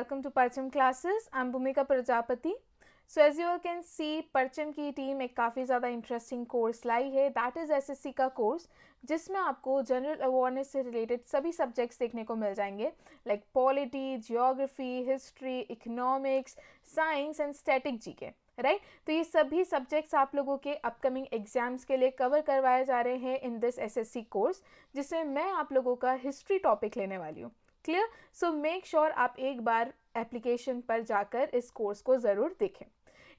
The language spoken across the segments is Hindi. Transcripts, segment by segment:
welcome to Parcham classes. I'm Bhumika Prajapati. So as you all can see, परचम की टीम एक काफ़ी ज़्यादा इंटरेस्टिंग कोर्स लाई है, दैट इज़ एसएससी का कोर्स, जिसमें आपको जनरल अवेयरनेस से रिलेटेड सभी सब्जेक्ट्स देखने को मिल जाएंगे, like polity, geography, history, economics, science and static GK, right. तो ये सभी सब्जेक्ट्स आप लोगों के अपकमिंग एग्जाम्स के लिए कवर करवाए जा रहे हैं इन दिस एसएससी कोर्स, जिसमें मैं आप लोगों का हिस्ट्री टॉपिक लेने वाली हूँ। क्लियर? सो मेक श्योर आप एक बार एप्लीकेशन पर जाकर इस कोर्स को ज़रूर देखें।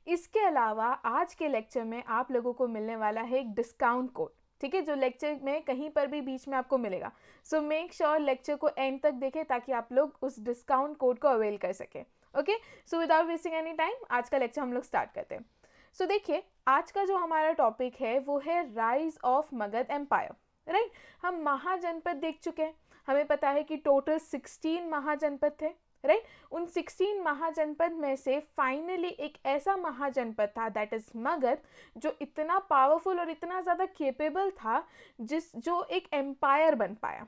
इसके अलावा आज के लेक्चर में आप लोगों को मिलने वाला है एक डिस्काउंट कोड, ठीक है, जो लेक्चर में कहीं पर भी बीच में आपको मिलेगा। सो मेक श्योर लेक्चर को एंड तक देखें ताकि आप लोग उस डिस्काउंट कोड को अवेल कर सकें। Okay, so without wasting any time आज का लेक्चर हम लोग स्टार्ट करते हैं। सो देखिए, आज का जो हमारा टॉपिक है वो है rise of Magadha empire, right. हम महाजनपद देख चुके हैं, हमें पता है कि टोटल 16 महाजनपद थे, राइट। उन 16 महाजनपद में से फाइनली एक ऐसा महाजनपद था दैट इज मगध, जो इतना पावरफुल और इतना ज़्यादा केपेबल था जो एक एम्पायर बन पाया,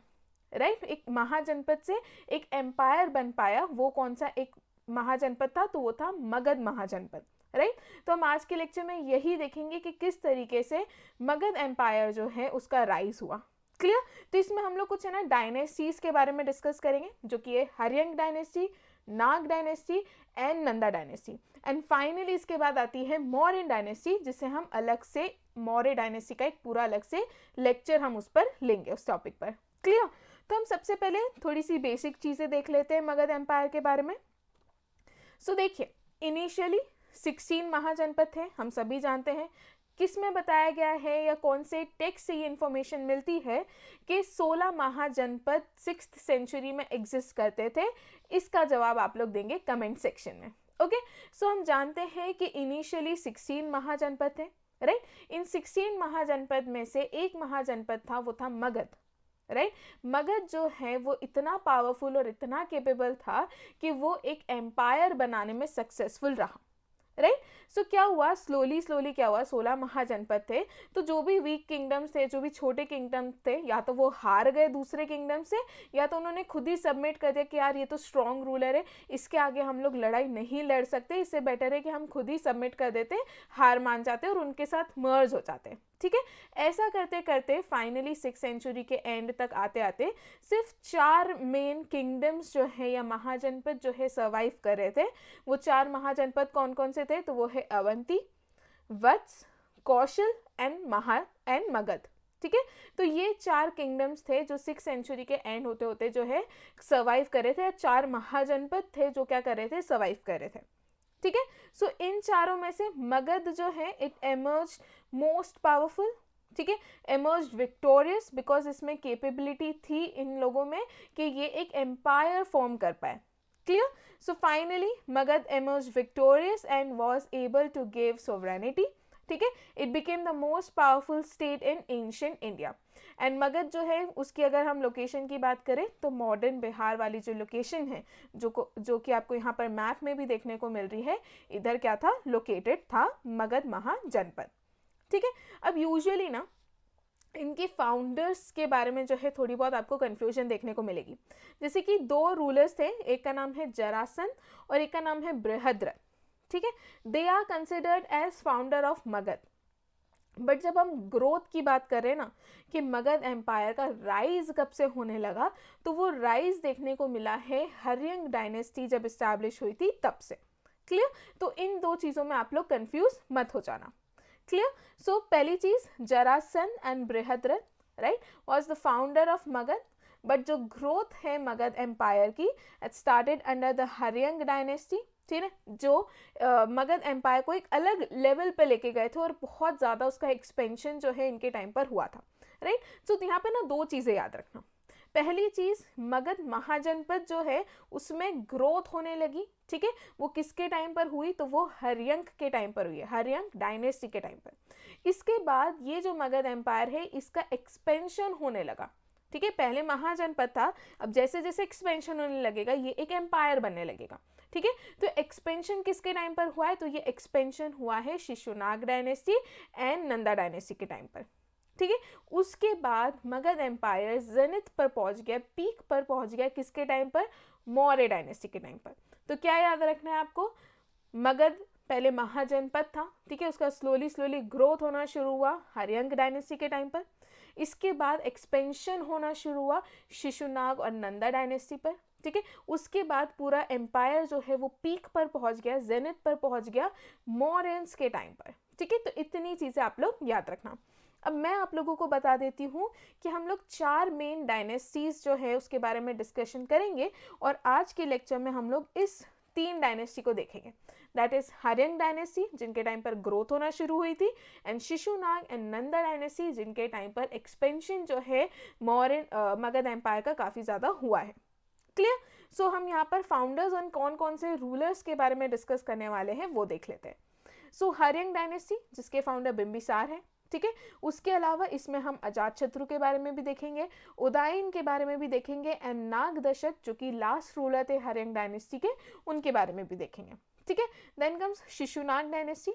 राइट। एक महाजनपद से एक एम्पायर बन पाया। वो कौन सा एक महाजनपद था? तो वो था मगध महाजनपद, राइट। तो हम आज के लेक्चर में यही देखेंगे कि किस तरीके से मगध एम्पायर जो है उसका राइज हुआ। क्लियर? तो इसमें हम लोग कुछ है ना डायनेस्टीज के बारे में डिस्कस करेंगे, जो कि है Haryanka dynasty, Nag dynasty and Nanda dynasty. And finally इसके बाद आती है मौर्य डायनेस्टी, जिसे हम अलग से मौर्य डायनेस्टी का एक पूरा अलग से लेक्चर हम उस पर लेंगे, उस टॉपिक पर। क्लियर? तो हम सबसे पहले थोड़ी सी बेसिक चीज़ें देख लेते हैं मगध एम्पायर के बारे में। सो देखिए, इनिशियली 16 महाजनपद थे, हम सभी जानते हैं। किस में बताया गया है या कौन से टेक्स्ट से ये इंफॉर्मेशन मिलती है कि 16 महाजनपद 6th सेंचुरी में एग्जिस्ट करते थे? इसका जवाब आप लोग देंगे कमेंट सेक्शन में। ओके, सो हम जानते हैं कि इनिशियली 16 महाजनपद थे, राइट। इन 16 महाजनपद में से एक महाजनपद था, वो था मगध, राइट। मगध जो है वो इतना पावरफुल और इतना केपेबल था कि वो एक एम्पायर बनाने में सक्सेसफुल रहा, राइट। सो क्या हुआ, स्लोली क्या हुआ, 16 महाजनपद थे, तो जो भी वीक किंगडम्स थे, जो भी छोटे किंगडम्स थे, या तो वो हार गए दूसरे किंगडम से, या तो उन्होंने खुद ही सबमिट कर दिया कि यार ये तो स्ट्रॉन्ग रूलर है, इसके आगे हम लोग लड़ाई नहीं लड़ सकते, इससे बेटर है कि हम खुद ही सबमिट कर देते, हार मान जाते और उनके साथ मर्ज हो जाते। ठीक है, ऐसा करते करते फाइनली 6th सेंचुरी के एंड तक आते आते सिर्फ 4 मेन किंगडम्स जो है या महाजनपद जो है सर्वाइव कर रहे थे। वो 4 महाजनपद कौन कौन से थे? तो वो है अवंती, वत्स, कौशल एंड मगध। ठीक है, तो ये 4 किंगडम्स थे जो 6th सेंचुरी के एंड होते होते जो है सर्वाइव कर रहे थे। 4 महाजनपद थे जो क्या कर रहे थे? सर्वाइव कर रहे थे। ठीक है, सो इन चारों में से मगध जो है इट एमर्ज मोस्ट पावरफुल, ठीक है, एमर्ज विक्टोरियस, बिकॉज इसमें कैपेबिलिटी थी इन लोगों में कि ये एक एम्पायर फॉर्म कर पाए। Clear? So finally Magadha emerge victorious and was able to give sovereignty. ठीक है, it became the most powerful state in ancient India. And Magadha जो है उसकी अगर हम लोकेशन की बात करें तो मॉडर्न बिहार वाली जो लोकेशन है, जो कि आपको यहाँ पर मैप में भी देखने को मिल रही है, इधर क्या था? लोकेटेड था मगध महाजनपद। ठीक है, अब यूजुअली ना इनके फाउंडर्स के बारे में जो है थोड़ी बहुत आपको कंफ्यूजन देखने को मिलेगी। जैसे कि 2 रूलर्स थे, एक का नाम है जरासंध और एक का नाम है बृहद्रथ। ठीक है, they are considered as founder of Magadha. But जब हम ग्रोथ की बात कर रहे हैं ना कि मगध एम्पायर का राइज कब से होने लगा, तो वो राइज देखने को मिला है हर्यंक डायनेस्टी जब इस्टेब्लिश हुई थी तब से। क्लियर? तो इन 2 चीज़ों में आप लोग कंफ्यूज मत हो जाना। क्लियर? सो पहली चीज, Jarasandha and Brihadratha, right, was the founder of Magadha. But जो ग्रोथ है मगध एम्पायर की, it started under the Haryanka dynasty. ठीक है, जो मगध एम्पायर को एक अलग लेवल पे लेके गए थे और बहुत ज़्यादा उसका एक्सपेंशन जो है इनके टाइम पर हुआ था, राइट। सो यहाँ पे ना 2 चीज़ें याद रखना। पहली चीज़, मगध महाजनपद जो है उसमें ग्रोथ होने लगी। ठीक है, वो किसके टाइम पर हुई? तो वो हर्यंक के टाइम पर हुई है, हर्यंक डायनेस्टी के टाइम पर। इसके बाद ये जो मगध एम्पायर है इसका एक्सपेंशन होने लगा। ठीक है, पहले महाजनपद था, अब जैसे जैसे एक्सपेंशन होने लगेगा ये एक एम्पायर बनने लगेगा। ठीक है, तो एक्सपेंशन किसके टाइम पर हुआ है? तो ये एक्सपेंशन हुआ है Shishunaga dynasty and Nanda dynasty के टाइम पर। ठीक है, उसके बाद मगध एम्पायर जेनिथ पर पहुंच गया, पीक पर पहुंच गया किसके टाइम पर? मौर्य डायनेस्टी के टाइम पर। तो क्या याद रखना है आपको, मगध पहले महाजनपद था, ठीक है, उसका स्लोली ग्रोथ होना शुरू हुआ हर्यंक डायनेस्टी के टाइम पर। इसके बाद एक्सपेंशन होना शुरू हुआ शिशुनाग और नंदा डायनेस्टी पर, ठीक है। उसके बाद पूरा एम्पायर जो है वो पीक पर पहुंच गया, जेनिथ पर पहुंच गया मौर्यंस के टाइम पर, ठीक है। तो इतनी चीज़ें आप लोग याद रखना। अब मैं आप लोगों को बता देती हूँ कि हम लोग 4 मेन डायनेस्टीज जो है उसके बारे में डिस्कशन करेंगे, और आज के लेक्चर में हम लोग इस 3 डायनेस्टी को देखेंगे। दैट इज हर्यंक डायनेस्टी जिनके टाइम पर ग्रोथ होना शुरू हुई थी, and Shishunaga and Nanda dynasty जिनके टाइम पर एक्सपेंशन जो है मौर्य मगध एम्पायर का काफ़ी ज़्यादा हुआ है। क्लियर? सो हम यहाँ पर फाउंडर्स और कौन कौन से रूलर्स के बारे में डिस्कस करने वाले हैं वो देख लेते हैं। सो हर्यंक डायनेस्टी जिसके फाउंडर बिंबिसार हैं, ठीक है। उसके अलावा इसमें हम अजातशत्रु के बारे में भी देखेंगे, उदयन के बारे में भी देखेंगे, एंड नागदशक जो कि लास्ट रूलर थे हर्यंक डायनेस्टी के, उनके बारे में भी देखेंगे, ठीक है। Then comes Shishunaga dynasty.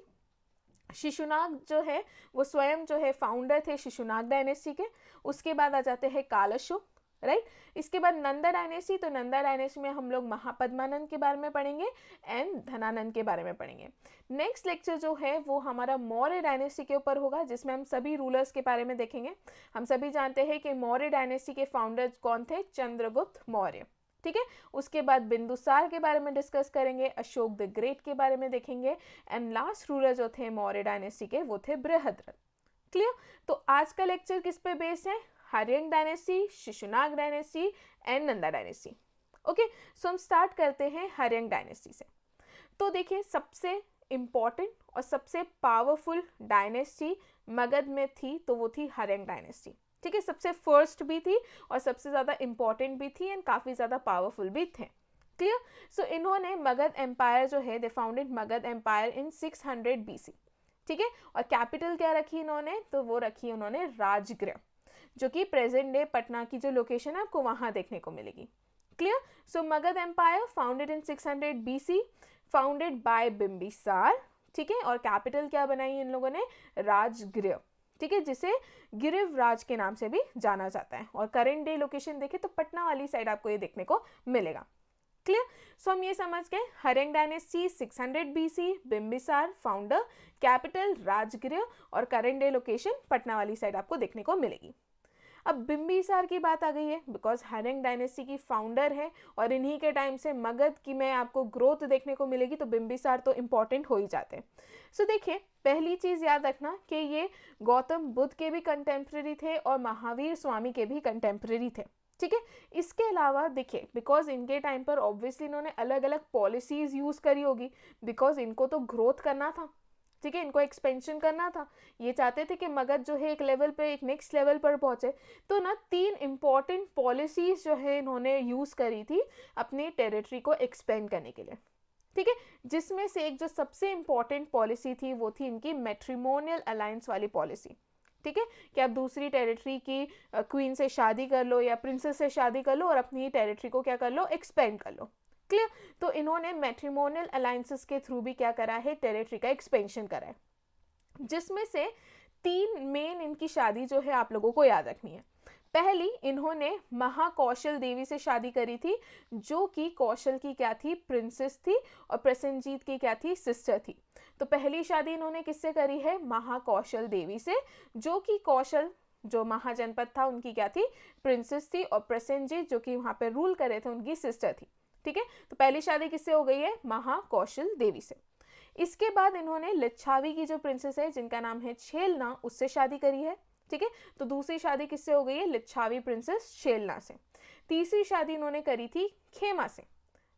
Shishunaga जो है वो स्वयं जो है फाउंडर थे शिशुनाग डायनेस्टी के। उसके बाद आ जाते हैं काल अशोक, राइट। इसके बाद नंदा डायनेस्टी, तो नंदा डायनेस्टी में हम लोग महापद्मानंद के बारे में पढ़ेंगे एंड धनानंद के बारे में पढ़ेंगे। नेक्स्ट लेक्चर जो है वो हमारा मौर्य डायनेस्टी के ऊपर होगा, जिसमें हम सभी रूलर्स के बारे में देखेंगे। हम सभी जानते हैं कि मौर्य डायनेस्टी के फाउंडर्स कौन थे, चंद्रगुप्त मौर्य, ठीक है। उसके बाद बिंदुसार के बारे में डिस्कस करेंगे, अशोक द ग्रेट के बारे में देखेंगे, एंड लास्ट रूलर जो थे मौर्य डायनेस्टी के वो थे बृहद्रथ। क्लियर? तो आज का लेक्चर किस पे बेस्ड है, Haryanka dynasty, Shishunaga dynasty and Nanda dynasty. Okay, so हम स्टार्ट करते हैं हर्यंक डायनेस्टी से। तो देखिए सबसे इम्पॉर्टेंट और सबसे पावरफुल डायनेस्टी मगध में थी तो वो थी हर्यंक डायनेस्टी, ठीक है। सबसे फर्स्ट भी थी और सबसे ज़्यादा इम्पॉर्टेंट भी थी एंड काफ़ी ज़्यादा पावरफुल भी थे। क्लियर? सो इन्होंने मगध एम्पायर जो है, they founded Magadha empire in 600 BC, ठीक है। और कैपिटल क्या रखी इन्होंने, तो वो रखी उन्होंने राजगृह, जो कि प्रेजेंट डे पटना की जो लोकेशन है आपको वहां देखने को मिलेगी। Clear? So Magadha empire founded in 600 BC, founded by Bimbisara, ठीक है। और कैपिटल क्या बनाई इन लोगों ने, राजगृह, ठीक है, जिसे गिरिवराज के नाम से भी जाना जाता है। और करेंट डे लोकेशन देखें तो पटना वाली साइड आपको ये देखने को मिलेगा। क्लियर? सो हम ये समझ गए Haryanka dynasty 600 BC, Bimbisara founder, capital Rajagriha, और करेंट डे लोकेशन पटना वाली साइड आपको देखने को मिलेगी। अब बिंबिसार की बात आ गई है बिकॉज हर्यंक डायनेस्टी की फाउंडर है और इन्हीं के टाइम से मगध की में आपको ग्रोथ देखने को मिलेगी, तो बिंबिसार तो इम्पॉर्टेंट हो ही जाते हैं। सो देखिए पहली चीज़ याद रखना कि ये गौतम बुद्ध के भी कंटेम्प्रेरी थे और महावीर स्वामी के भी कंटेम्प्रेरी थे, ठीक है। इसके अलावा देखिए बिकॉज इनके टाइम पर ऑब्वियसली इन्होंने अलग अलग पॉलिसीज यूज़ करी होगी, बिकॉज इनको तो ग्रोथ करना था, ठीक है, इनको एक्सपेंशन करना था। ये चाहते थे कि मगध जो है एक लेवल पे, एक नेक्स्ट लेवल पर पहुंचे। तो ना 3 इंपॉर्टेंट पॉलिसीज जो है इन्होंने यूज़ करी थी अपनी टेरिटरी को एक्सपेंड करने के लिए, ठीक है। जिसमें से एक जो सबसे इंपॉर्टेंट पॉलिसी थी वो थी इनकी मैट्रिमोनियल अलायंस वाली पॉलिसी, ठीक है, कि आप दूसरी टेरिटरी की क्वीन से शादी कर लो या प्रिंसेस से शादी कर लो और अपनी टेरिटरी को क्या कर लो, एक्सपेंड कर लो। क्लियर? तो इन्होंने मैट्रिमोनियल अलायंसेस के थ्रू भी क्या करा है, टेरिटरी का एक्सपेंशन करा है, जिसमें से 3 मेन इनकी शादी जो है आप लोगों को याद रखनी है। पहली इन्होंने महाकौशल देवी से शादी करी थी, जो कि कौशल की क्या थी, प्रिंसेस थी, और प्रसेनजीत की क्या थी, सिस्टर थी। तो पहली शादी इन्होंने किससे करी है, महाकौशल देवी से, जो कि कौशल जो महाजनपद था उनकी क्या थी, प्रिंसेस थी, और प्रसेनजीत जो कि वहां पे रूल करे थे उनकी सिस्टर थी, ठीक है। तो पहली शादी किससे हो गई है, महाकौशल देवी से। इसके बाद इन्होंने लिच्छावी की जो प्रिंसेस है जिनका नाम है छेलना, उससे शादी करी है, ठीक है। तो दूसरी शादी किससे हो गई है, लिच्छावी प्रिंसेस छेलना से। तीसरी शादी इन्होंने करी थी खेमा से,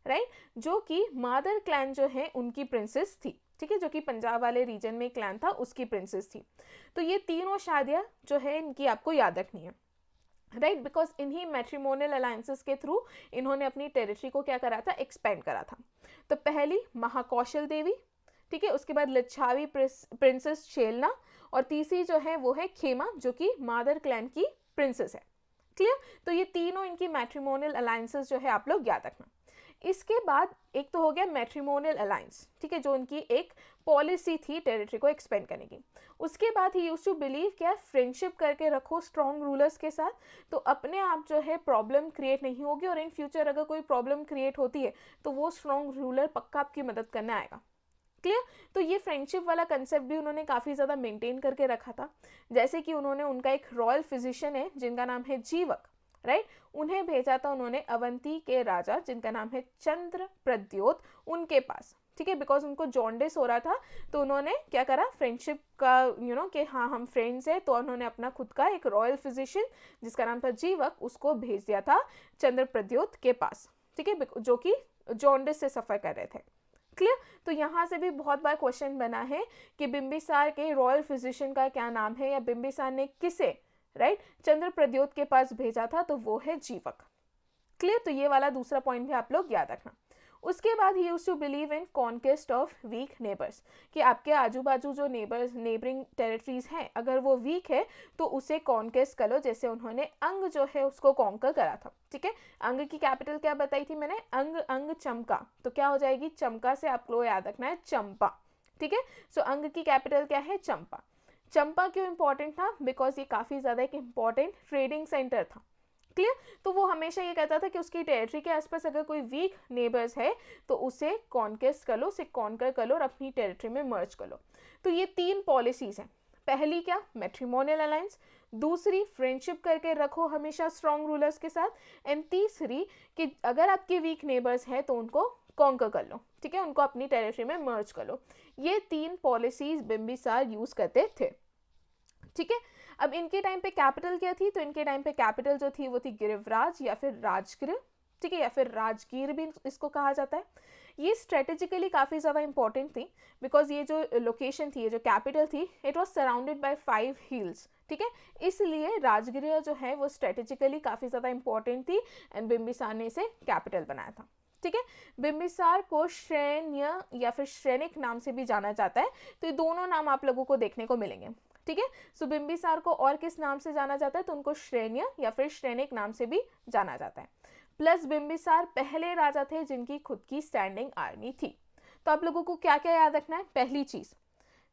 राइट, जो कि मादर क्लैन जो है उनकी प्रिंसेस थी, ठीक है, जो कि पंजाब वाले रीजन में क्लैन था उसकी प्रिंसेस थी। तो ये तीनों शादियां जो है इनकी आपको याद रखनी है, राइट, बिकॉज इन्हीं मैट्रिमोनियल अलायंसेस के थ्रू इन्होंने अपनी टेरिटरी को क्या करा था, एक्सपेंड करा था। तो पहली महाकौशल देवी, ठीक है, उसके बाद लिच्छावी प्रिंसेस छेलना, और तीसरी जो है वो है खेमा जो कि मादर क्लैन की प्रिंसेस है। क्लियर? तो ये तीनों इनकी मैट्रिमोनियल अलायंसेस जो है आप लोग याद रखना। इसके बाद एक तो हो गया मैट्रिमोनियल अलायंस, ठीक है, जो उनकी एक पॉलिसी थी टेरिटरी को एक्सपेंड करने की। उसके बाद ही यूज्ड टू बिलीव क्या फ्रेंडशिप करके रखो स्ट्रॉन्ग रूलर्स के साथ, तो अपने आप जो है प्रॉब्लम क्रिएट नहीं होगी, और इन फ्यूचर अगर कोई प्रॉब्लम क्रिएट होती है तो वो स्ट्रॉन्ग रूलर पक्का आपकी मदद करने आएगा। क्लियर? तो ये फ्रेंडशिप वाला कंसेप्ट भी उन्होंने काफ़ी ज़्यादा मेंटेन करके रखा था। जैसे कि उन्होंने उनका एक रॉयल फिजिशियन है जिनका नाम है जीवक, राइट, उन्हें भेजा था उन्होंने अवंती के राजा जिनका नाम है चंद्र प्रद्योत उनके पास, ठीक है, बिकॉज उनको जॉन्डिस हो रहा था, तो उन्होंने क्या करा, फ्रेंडशिप का कि हाँ हम फ्रेंड्स हैं, तो उन्होंने अपना खुद का एक रॉयल फिजिशियन जिसका नाम था जीवक उसको भेज दिया था चंद्र प्रद्योत के पास, ठीक है, जो कि जॉन्डिस से सफ़र कर रहे थे। क्लियर? तो यहाँ से भी बहुत बार क्वेश्चन बना है कि बिंबिसार के रॉयल फिजिशियन का क्या नाम है, या बिंबिसार ने किसे, राइट, चंद्र प्रद्योत के पास भेजा था, तो वो है जीवक। क्लियर? तो ये वाला दूसरा पॉइंट भी आप लोग याद रखना। उसके बाद ही used to believe in conquest of weak neighbours, कि आपके आजू बाजू जो नेबरिंग टेरिटरीज हैं अगर वो वीक है तो उसे कॉन्क्वेस्ट कर लो, जैसे उन्होंने अंग जो है उसको कॉन्कर करा था, ठीक है। अंग की कैपिटल क्या बताई थी मैंने, अंग चंपा, तो क्या हो जाएगी, चंपा से आप लोग याद रखना है चंपा, ठीक है। सो अंग की कैपिटल क्या है, चंपा। चंपा क्यों इंपॉर्टेंट था, बिकॉज ये काफ़ी ज़्यादा एक इंपॉर्टेंट ट्रेडिंग सेंटर था। क्लियर? तो वो हमेशा ये कहता था कि उसकी टेरिटरी के आसपास अगर कोई वीक नेबर्स है तो उसे कॉन्क्वेस्ट कर लो, उसे कॉन्कर कर लो और अपनी टेरिटरी में मर्ज कर लो। तो ये 3 पॉलिसीज हैं। पहली क्या, मैट्रिमोनियल अलायंस, दूसरी फ्रेंडशिप करके रखो हमेशा स्ट्रॉन्ग रूलर्स के साथ, एंड तीसरी कि अगर आपके वीक नेबर्स हैं तो उनको कॉन्कर कर लो, ठीक है, उनको अपनी टेरिटरी में मर्ज कर लो। ये 3 पॉलिसीज बिंबिसार यूज करते थे, ठीक है। अब इनके टाइम पे कैपिटल क्या थी, तो इनके टाइम पे कैपिटल जो थी वो थी गिरिवराज या फिर राजगृह, ठीक है, या फिर राजगीर भी इसको कहा जाता है। ये स्ट्रेटेजिकली काफ़ी ज़्यादा इंपॉर्टेंट थी, बिकॉज ये जो लोकेशन थी, ये जो कैपिटल थी, it was surrounded by 5 hills, ठीक है, इसलिए राजगृह जो है वो स्ट्रेटेजिकली काफ़ी ज़्यादा इंपॉर्टेंट थी, एंड बिंबिसार ने इसे कैपिटल बनाया था, ठीक है। बिंबिसार को श्रेण्य या फिर श्रेणिक नाम से भी जाना जाता है, तो ये दोनों नाम आप लोगों को देखने को मिलेंगे, ठीक है। सो बिंबिसार को और किस नाम से जाना जाता है, तो उनको श्रेण्य या फिर श्रेणिक नाम से भी जाना जाता है। प्लस बिंबिसार पहले राजा थे जिनकी खुद की स्टैंडिंग आर्मी थी। तो आप लोगों को क्या क्या याद रखना है, पहली चीज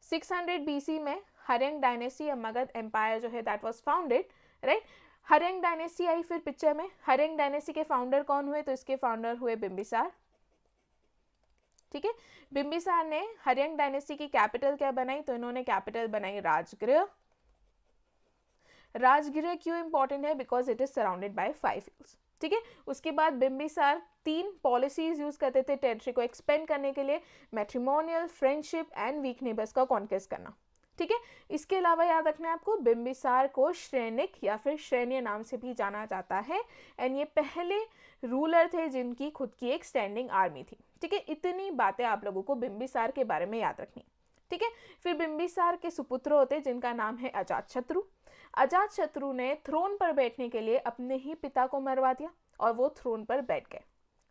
600 BC में हरेंग डायनेस्टी या मगध एम्पायर जो है that was founded, right. Haryanka dynasty आई फिर पिक्चर में, हरेंग डायनेस्टी के फाउंडर कौन हुए, तो इसके फाउंडर हुए बिंबिसार, ठीक है। बिंबिसार ने हरेंग डायनेस्टी की कैपिटल क्या बनाई, तो इन्होंने कैपिटल बनाई राजगृह। राजगृह क्यों इंपॉर्टेंट है, because it is surrounded by 5 hills, ठीक है। उसके बाद बिंबिसार 3 पॉलिसीज यूज करते थे टेरिटरी को एक्सपेंड करने के लिए, matrimonial, friendship and weak neighbours का कॉन्क्वेस्ट करना, ठीक है। इसके अलावा याद रखना है आपको, बिंबिसार को श्रेणिक या फिर श्रेण्य नाम से भी जाना जाता है, एंड ये पहले रूलर थे जिनकी खुद की एक स्टैंडिंग आर्मी थी, ठीक है। इतनी बातें आप लोगों को बिंबिसार के बारे में याद रखनी, ठीक है। फिर बिंबिसार के सुपुत्र होते जिनका नाम है अजातशत्रु। अजातशत्रु ने थ्रोन पर बैठने के लिए अपने ही पिता को मरवा दिया और वो थ्रोन पर बैठ गए,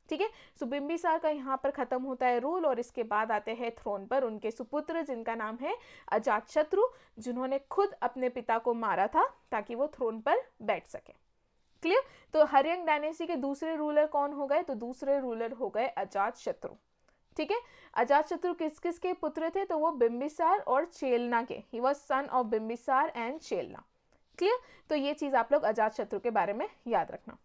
ठीक है। सो बिंबिसार का यहाँ पर खत्म होता है रूल, और इसके बाद आते हैं थ्रोन पर उनके सुपुत्र जिनका नाम है अजातशत्रु, जिन्होंने खुद अपने पिता को मारा था ताकि वो थ्रोन पर बैठ सके। क्लियर? तो हरेंग डायनेस्टी के दूसरे रूलर कौन हो गए, तो दूसरे रूलर हो गए अजातशत्रु, ठीक है। अजातशत्रु किस किस के पुत्र थे, तो वो बिंबिसार और चेलना के, ही was son of Bimbisara and Chelna. Clear? तो ये चीज आप लोग अजातशत्रु के बारे में याद रखना।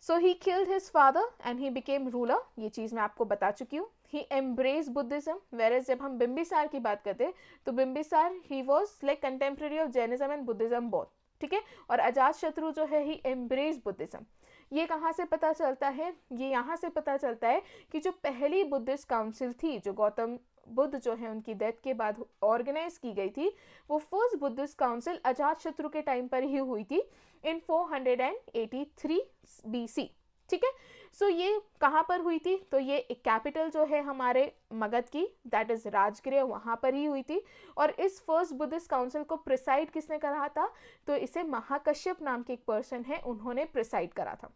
So he killed his father and he became ruler, ये चीज मैं आपको बता चुकी हूँ। ही एम्ब्रेस बुद्धिज्म, वेरेज जब हम बिंबिसार की बात करते हैं तो Bimbisara he was like contemporary of Jainism and Buddhism both, ठीक है। और अजातशत्रु जो है ही एम्ब्रेस बुद्धिज्म। ये कहाँ से पता चलता है, ये यहाँ से पता चलता है कि जो पहली बुद्धिस्ट काउंसिल थी जो गौतम बुद्ध जो है उनकी डेथ के बाद ऑर्गेनाइज की गई थी, वो फर्स्ट बुद्धिस्ट काउंसिल अजातशत्रु के टाइम पर ही हुई थी इन 483 BC, ठीक है। सो ये कहाँ पर हुई थी, तो ये एक कैपिटल जो है हमारे मगध की दैट इज राजगृह, वहाँ पर ही हुई थी। और इस फर्स्ट बुद्धिस्ट काउंसिल को प्रिसाइड किसने करा था, तो इसे महाकश्यप नाम के एक पर्सन है, उन्होंने प्रिसाइड करा था,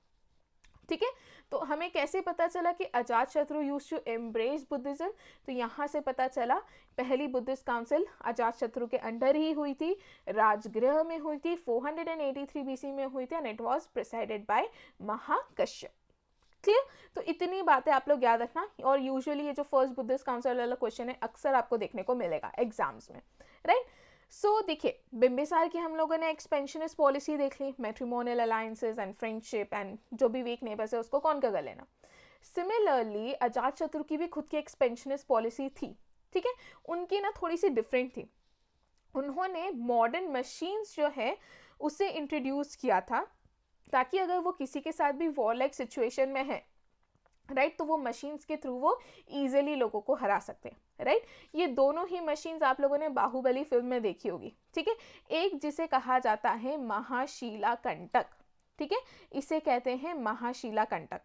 ठीक है। तो हमें कैसे पता चला कि Ajatashatru used to embrace Buddhism, तो यहाँ से पता चला पहली बुद्धिस्ट काउंसिल अजातशत्रु के अंडर ही हुई थी, राजगृह में हुई थी, 483 BC में हुई थी, and it was presided by Mahakashyapa. Clear? तो इतनी बातें आप लोग याद रखना, और यूजुअली ये जो फर्स्ट बुद्धिस्ट काउंसिल वाला क्वेश्चन है अक्सर आपको देखने को मिलेगा एग्जाम्स में, राइट? सो देखिए, बिम्बिसार की हम लोगों ने एक्सपेंशनिस्ट पॉलिसी देख ली, matrimonial alliances and friendship and जो भी वीक नेबर्स है उसको कौन कर लेना। सिमिलरली अजातशत्रु की भी खुद की एक्सपेंशनिस्ट पॉलिसी थी, ठीक है? उनकी ना थोड़ी सी डिफरेंट थी। उन्होंने मॉडर्न मशीन्स जो है उसे इंट्रोड्यूस किया था, ताकि अगर वो किसी के साथ भी वॉर लाइक सिचुएशन में है, राइट, तो वो मशीन्स के थ्रू वो इजीली लोगों को हरा सकते हैं, राइट? ये दोनों ही मशीन्स आप लोगों ने बाहुबली फिल्म में देखी होगी, ठीक है? एक जिसे कहा जाता है महाशिला कंटक, ठीक है, इसे कहते हैं महाशिला कंटक।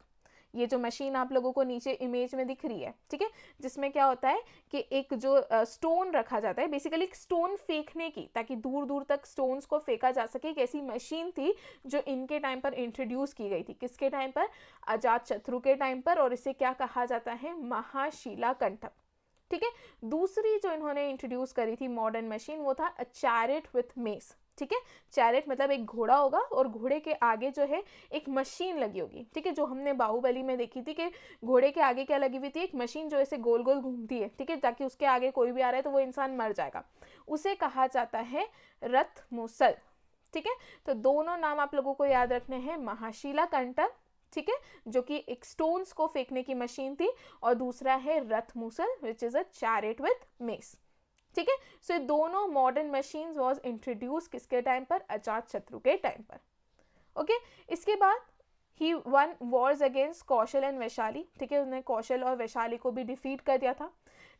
ये जो मशीन आप लोगों को नीचे इमेज में दिख रही है, ठीक है, जिसमें क्या होता है कि एक जो स्टोन रखा जाता है, बेसिकली स्टोन फेंकने की, ताकि दूर दूर तक स्टोन्स को फेंका जा सके, एक ऐसी मशीन थी जो इनके टाइम पर इंट्रोड्यूस की गई थी। किसके टाइम पर? अजातशत्रु के टाइम पर, और इसे क्या कहा जाता है? महाशिला कंटक, ठीक है? दूसरी जो इन्होंने इंट्रोड्यूस करी थी मॉडर्न मशीन, वो था अ चैरिट विथ मेस, ठीक है? चैरिट मतलब एक घोड़ा होगा और घोड़े के आगे जो है एक मशीन लगी होगी, ठीक है? जो हमने बाहुबली में देखी थी कि घोड़े के आगे क्या लगी हुई थी? एक मशीन जो ऐसे गोल गोल घूमती है, ठीक है, ताकि उसके आगे कोई भी आ रहा है तो वो इंसान मर जाएगा। उसे कहा जाता है रथ मूसल, ठीक है? तो दोनों नाम आप लोगों को याद रखने हैं, महाशिला कंटक, ठीक है, जो कि एक स्टोन्स को फेंकने की मशीन थी, और दूसरा है Ratha Musala which is a chariot with mace, ठीक है? सो दोनों मॉडर्न मशीन्स वाज इंट्रोड्यूस किसके टाइम पर? अजातशत्रु के टाइम पर, ओके? इसके बाद ही won wars against Kosala and Vaishali, ठीक है, उन्होंने कौशल और वैशाली को भी डिफीट कर दिया था,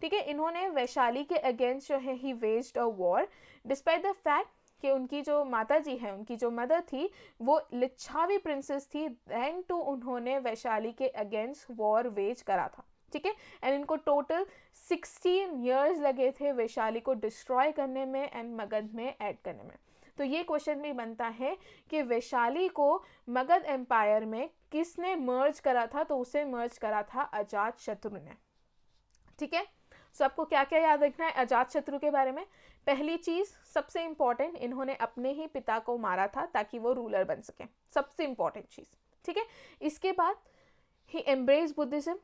ठीक है? इन्होंने वैशाली के अगेंस्ट जो है he waged a war, despite the fact कि उनकी जो माता जी हैं, उनकी जो मदर थी वो लिच्छावी प्रिंसेस थी, देन टू उन्होंने वैशाली के अगेंस्ट वॉर वेज करा था, ठीक है? एंड इनको टोटल 16 ईयर्स लगे थे वैशाली को डिस्ट्रॉय करने में एंड मगध में ऐड करने में। तो ये क्वेश्चन भी बनता है कि वैशाली को मगध एम्पायर में किसने मर्ज करा था? तो उसे मर्ज करा था अजातशत्रु ने, ठीक है? सो आपको क्या क्या याद रखना है अजातशत्रु के बारे में? पहली चीज सबसे इंपॉर्टेंट, इन्होंने अपने ही पिता को मारा था ताकि वो रूलर बन सके, सबसे इंपॉर्टेंट चीज, ठीक है? इसके बाद ही एम्ब्रेस बुद्धिज्म।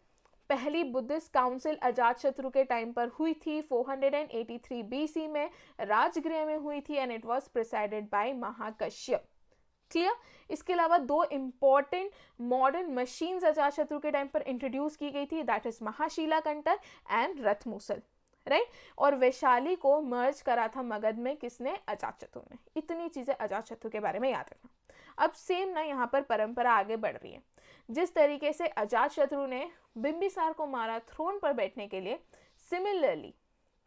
पहली बुद्धिस्ट काउंसिल अजातशत्रु के टाइम पर हुई थी 483 बीसी में, राजगृह में हुई थी, and it was presided by Mahakashyapa, clear? इसके अलावा दो इंपॉर्टेंट मॉडर्न मशीन्स अजातशत्रु के टाइम पर इंट्रोड्यूस की गई थी, दैट इज महाशिला कंटक एंड रथ मूसल, राइट? और वैशाली को मर्ज करा था मगध में किसने? अजातशत्रु ने। इतनी चीजें अजातशत्रु के बारे में याद रखना। अब सेम ना यहाँ पर परंपरा आगे बढ़ रही है, जिस तरीके से अजातशत्रु ने बिंबिसार को मारा थ्रोन पर बैठने के लिए, सिमिलरली,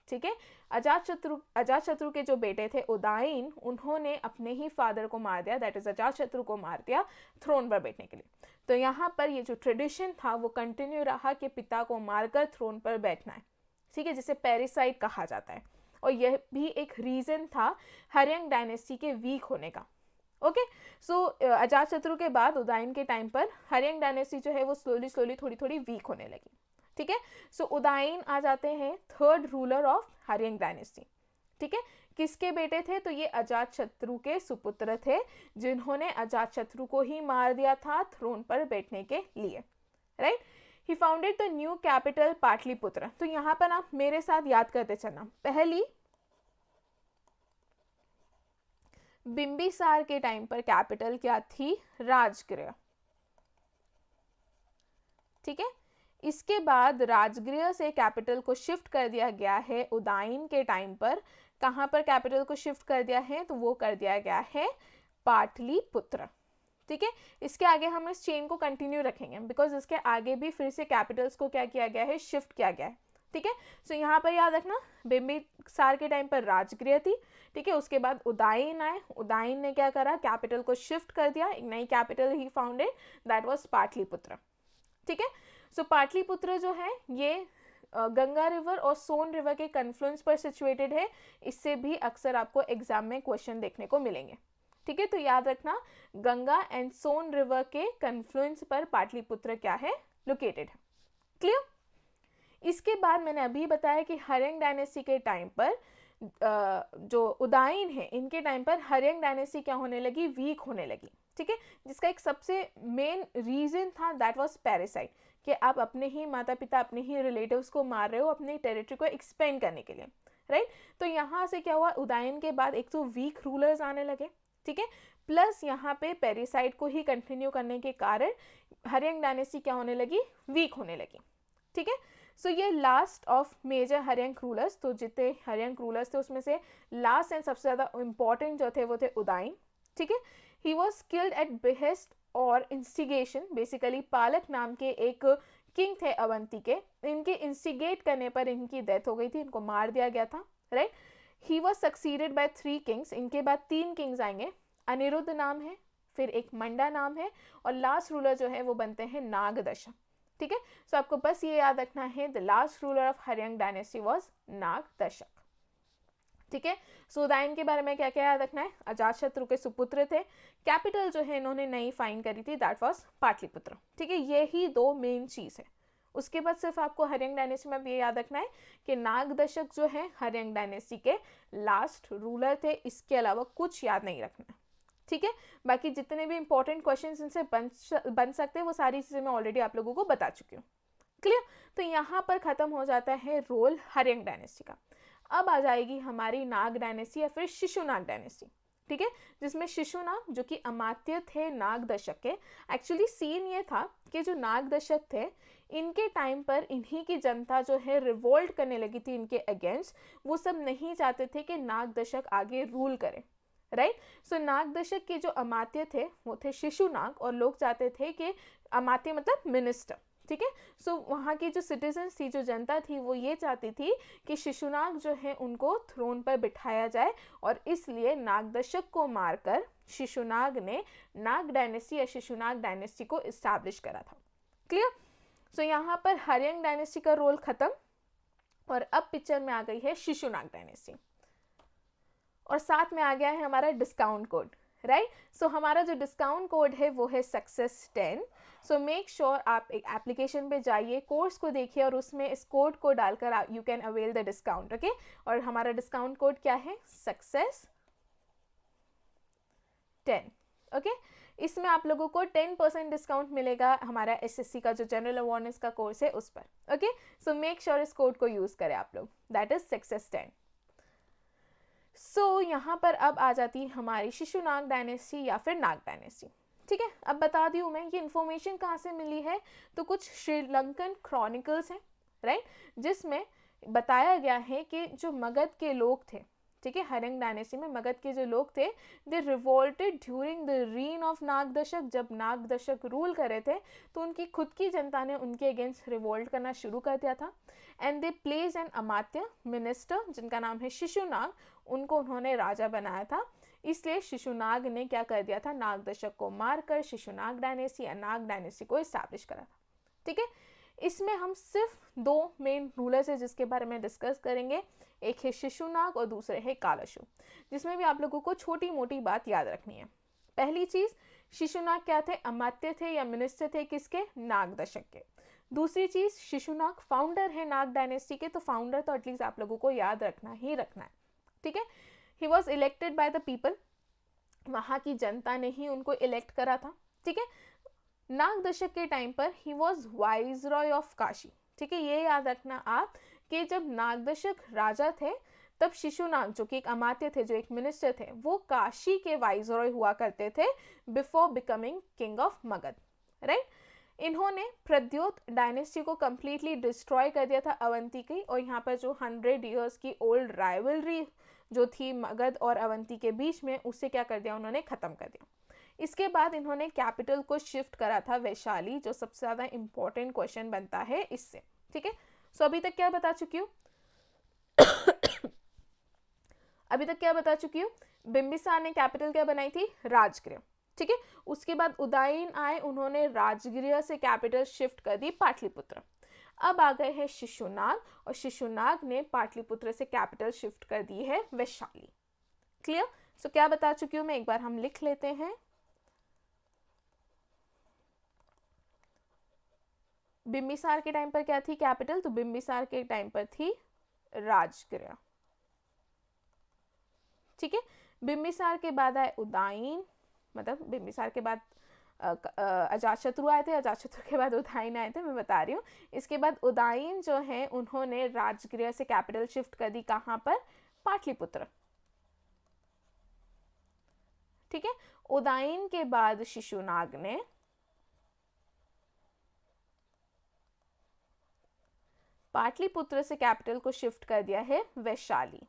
ठीक है, अजातशत्रु के जो बेटे थे उदायन, उन्होंने अपने ही फादर को मार दिया, दैट इज अजातशत्रु को मार दिया थ्रोन पर बैठने के लिए। तो यहाँ पर ये जो ट्रेडिशन था वो कंटिन्यू रहा कि पिता को मारकर थ्रोन पर बैठना है, ठीक है, जिसे पैरिसाइड कहा जाता है, और यह भी एक रीजन था हर्यंग डायनेस्टी के वीक होने का, ओके? सो अजातशत्रु के बाद उदायन के टाइम पर हर्यंग डायनेस्टी जो है वो स्लोली थोड़ी थोड़ी वीक होने लगी, ठीक है? सो उदायन आ जाते हैं third ruler of Haryanka dynasty, ठीक है? किसके बेटे थे? तो ये अजातशत्रु के सुपुत्र थे, जिन्होंने अजातशत्रु को ही मार दिया था थ्रोन पर बैठने के लिए, right? He founded the new capital Pataliputra. तो यहाँ पर आप मेरे साथ याद करते चलना, पहली बिंबिसार के टाइम पर कैपिटल क्या थी? राजगृह, ठीक है? इसके बाद राजगृह से कैपिटल को शिफ्ट कर दिया गया है उदायन के टाइम पर। कहाँ पर कैपिटल को शिफ्ट कर दिया है? तो वो कर दिया गया है पाटलिपुत्र, ठीक है? इसके आगे हम इस चेन को कंटिन्यू रखेंगे, बिकॉज इसके आगे भी फिर से कैपिटल्स को क्या किया गया है? शिफ्ट किया गया है, ठीक है? सो यहाँ पर याद रखना, बिंबिसार के टाइम पर राजगृह थी, ठीक है? उसके बाद उदायन आए, उदायन ने क्या करा? कैपिटल को शिफ्ट कर दिया, एक नई capital he founded, that was Pataliputra, ठीक है? सो पाटलिपुत्र जो है ये गंगा रिवर और सोन रिवर के कन्फ्लुएंस पर सिचुएटेड है। इससे भी अक्सर आपको एग्जाम में क्वेश्चन देखने को मिलेंगे, ठीक है? तो याद रखना, गंगा एंड सोन रिवर के कन्फ्लुएंस पर पाटलिपुत्र क्या है? लोकेटेड है, क्लियर? इसके बाद मैंने अभी बताया कि हर्यंग डायनेस्टी के टाइम पर जो उदायन है इनके टाइम पर हर्यंग डायनेस्टी क्या होने लगी, वीक होने लगी, ठीक है, जिसका एक सबसे मेन रीजन था दैट वाज पैरासाइट, कि आप अपने ही माता पिता अपने ही रिलेटिव्स को मार रहे हो अपनी टेरिटरी को एक्सपेंड करने के लिए, राइट। तो यहाँ से क्या हुआ, उदायन के बाद एक तो वीक रूलर्स आने लगे, ठीक है, प्लस यहाँ पे पैरासाइट को ही कंटिन्यू करने के कारण हर्यंग डायनेस्टी क्या होने लगी, वीक होने लगी, ठीक है। सो ये last of major Haryang rulers, तो जितने हर्यंग रूलर्स थे उसमें से लास्ट एंड सबसे ज़्यादा इंपॉर्टेंट जो थे वो थे उदायन, ठीक है। He was killed at behest और इंस्टिगेशन, बेसिकली पालक नाम के एक किंग थे अवंती के, इनके इंस्टिगेट करने पर इनकी डेथ हो गई थी, इनको मार दिया गया था, right. He was succeeded by 3 Kings, इनके बाद 3 किंग्स आएंगे, अनिरुद्ध नाम है, फिर एक मंडा नाम है, और लास्ट रूलर जो है वो बनते हैं नागदशक, ठीक है। सो आपको बस ये याद रखना है, the last ruler of Haryanka dynasty was Nagadasaka, ठीक है। सो उदायन के बारे में क्या क्या याद रखना है, अजातशत्रु के सुपुत्र थे, कैपिटल जो है इन्होंने नई फाइंड करी थी दैट वाज पाटलिपुत्र, ठीक है, यही 2 मेन चीज है। उसके बाद सिर्फ आपको हर्यंग डायनेस्टी में भी ये याद रखना है कि नागदशक जो है हर्यंग डायनेस्टी के लास्ट रूलर थे, इसके अलावा कुछ याद नहीं रखना, ठीक है। बाकी जितने भी इंपॉर्टेंट क्वेश्चंस इनसे बन सकते हैं वो सारी चीज़ें मैं ऑलरेडी आप लोगों को बता चुकी हूँ, क्लियर। तो यहाँ पर ख़त्म हो जाता है रोल हर्यंग डायनेस्टी का। अब आ जाएगी हमारी नाग डायनेस्टी या फिर शिशुनाग डायनेस्टी, ठीक है, जिसमें शिशुनाग जो कि अमात्य थे नागदशक के, एक्चुअली सीन ये था कि जो नागदशक थे इनके टाइम पर इन्हीं की जनता जो है रिवोल्ट करने लगी थी इनके अगेंस्ट, वो सब नहीं चाहते थे कि नागदशक आगे रूल करे, राइट। सो नागदशक के जो अमात्य थे वो थे शिशुनाग, और लोग चाहते थे कि अमात्य मतलब मिनिस्टर, ठीक है। सो वहाँ की जो सिटीजन्स थी, जो जनता थी, वो ये चाहती थी कि शिशुनाग जो है उनको थ्रोन पर बिठाया जाए, और इसलिए नागदशक को मारकर शिशुनाग ने नाग डायनेस्टी या शिशुनाग डायनेस्टी को इस्टेब्लिश करा था, क्लियर। सो यहाँ पर हर्यंग डायनेस्टी का रोल खत्म, और अब पिक्चर में आ गई है शिशुनाग डायनेस्टी, और साथ में आ गया है हमारा डिस्काउंट कोड, राइट। सो हमारा जो डिस्काउंट कोड है वो है सक्सेस 10। सो मेक श्योर आप एक एप्लीकेशन पे जाइए, कोर्स को देखिए, और उसमें इस कोड को डालकर you can avail the discount, okay. और हमारा डिस्काउंट कोड क्या है, सक्सेस 10, ओके। इसमें आप लोगों को 10% डिस्काउंट मिलेगा हमारा एसएससी का जो जनरल अवेयरनेस का कोर्स है उस पर, ओके। सो मेक श्योर इस कोड को यूज़ करें आप लोग, दैट इज सक्सेस 10। सो यहाँ पर अब आ जाती है हमारी शिशुनाग डायनेस्टी या फिर नाग डायनेस्टी, ठीक है। अब बता दी हूँ मैं ये इन्फॉर्मेशन कहाँ से मिली है, तो कुछ श्रीलंकन क्रॉनिकल्स हैं, राइट, जिसमें बताया गया है कि जो मगध के लोग थे, ठीक है, हर्यंग डायनेस्टी में मगध के जो लोग थे, they revolted during the reign of Nagadasaka, जब नागदशक रूल कर रहे थे तो उनकी खुद की जनता ने उनके अगेंस्ट रिवोल्ट करना शुरू कर दिया था, and they place an amatya minister जिनका नाम है शिशुनाग, उनको उन्होंने राजा बनाया था, इसलिए शिशुनाग ने क्या कर दिया था, नागदशक को मारकर शिशुनाग डायनेस्टी या नाग डायनेस्टी को इस्टेब्लिश करा था, ठीक है। इसमें हम सिर्फ 2 मेन रूलर्स है जिसके बारे में डिस्कस करेंगे, एक है शिशुनाग और दूसरे है कालशु, जिसमें भी आप लोगों को छोटी मोटी बात याद रखनी है। पहली चीज, शिशुनाग क्या थे, अमात्य थे या मिनिस्टर थे किसके, नागदशक के। दूसरी चीज, शिशुनाग फाउंडर है नाग डायनेस्टी के, तो फाउंडर तो एटलीस्ट आप लोगों को याद रखना ही रखना है, ठीक है। He was elected by the people, वहाँ की जनता ने ही उनको इलेक्ट करा था, ठीक है। नागदशक के टाइम पर he was viceroy of Kashi, ठीक है, ये याद रखना आप कि जब नागदशक राजा थे तब शिशुनाग जो कि एक अमात्य थे, जो एक मिनिस्टर थे, वो काशी के वाइसरॉय हुआ करते थे before becoming king of Magadh, right. इन्होंने प्रद्योत डायनेस्टी को कम्प्लीटली डिस्ट्रॉय कर दिया था अवंती की, और यहाँ पर जो 100 ईयर्स की ओल्ड राइवलरी जो थी मगध और अवंती के बीच में, उससे क्या कर दिया उन्होंने, ख़त्म कर दिया। इसके बाद इन्होंने कैपिटल को शिफ्ट करा था वैशाली, जो सबसे ज़्यादा इंपॉर्टेंट क्वेश्चन बनता है इससे, ठीक है। सो अभी तक क्या बता चुकी हूँ अभी तक क्या बता चुकी हूँ, बिंबिसार ने कैपिटल क्या बनाई थी, राजगृह, ठीक है। उसके बाद उदयन आए, उन्होंने राजगृह से कैपिटल शिफ्ट कर दी पाटलिपुत्र। अब आ गए हैं शिशुनाग, और शिशुनाग ने पाटलिपुत्र से कैपिटल शिफ्ट कर दी है वैशाली, क्लियर। सो क्या बता चुकी हूँ मैं, एक बार हम लिख लेते हैं। बिंबिसार के टाइम पर क्या थी कैपिटल, तो बिंबिसार के टाइम पर थी राजगृह, ठीक है। बिंबिसार के बाद आए उदयन, मतलब बिंबिसार के बाद अजातशत्रु आए थे, अजातशत्रु के बाद उदयन आए थे, मैं बता रही हूँ। इसके बाद उदयन जो है उन्होंने राजगृह से कैपिटल शिफ्ट कर दी, कहाँ पर, पाटलिपुत्र, ठीक है। उदयन के बाद शिशुनाग ने पाटलिपुत्र से कैपिटल को शिफ्ट कर दिया है वैशाली,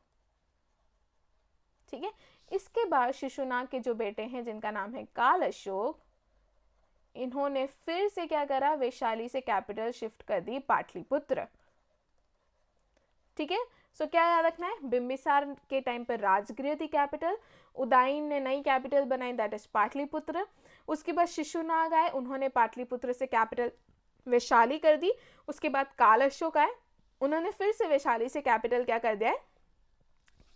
ठीक है। इसके बाद शिशुनाग के जो बेटे हैं जिनका नाम है काल अशोक, इन्होंने फिर से क्या करा, वैशाली से कैपिटल शिफ्ट कर दी पाटलिपुत्र, ठीक है। सो क्या याद रखना है, बिंबिसार के टाइम पर राजगृह थी कैपिटल, उदयन ने नई कैपिटल बनाई दैट इज पाटलिपुत्र। उसके बाद शिशुनाग आए, उन्होंने पाटलिपुत्र से कैपिटल वैशाली कर दी। उसके बाद काल अशोक आए, उन्होंने फिर से वैशाली से कैपिटल क्या कर दिया है,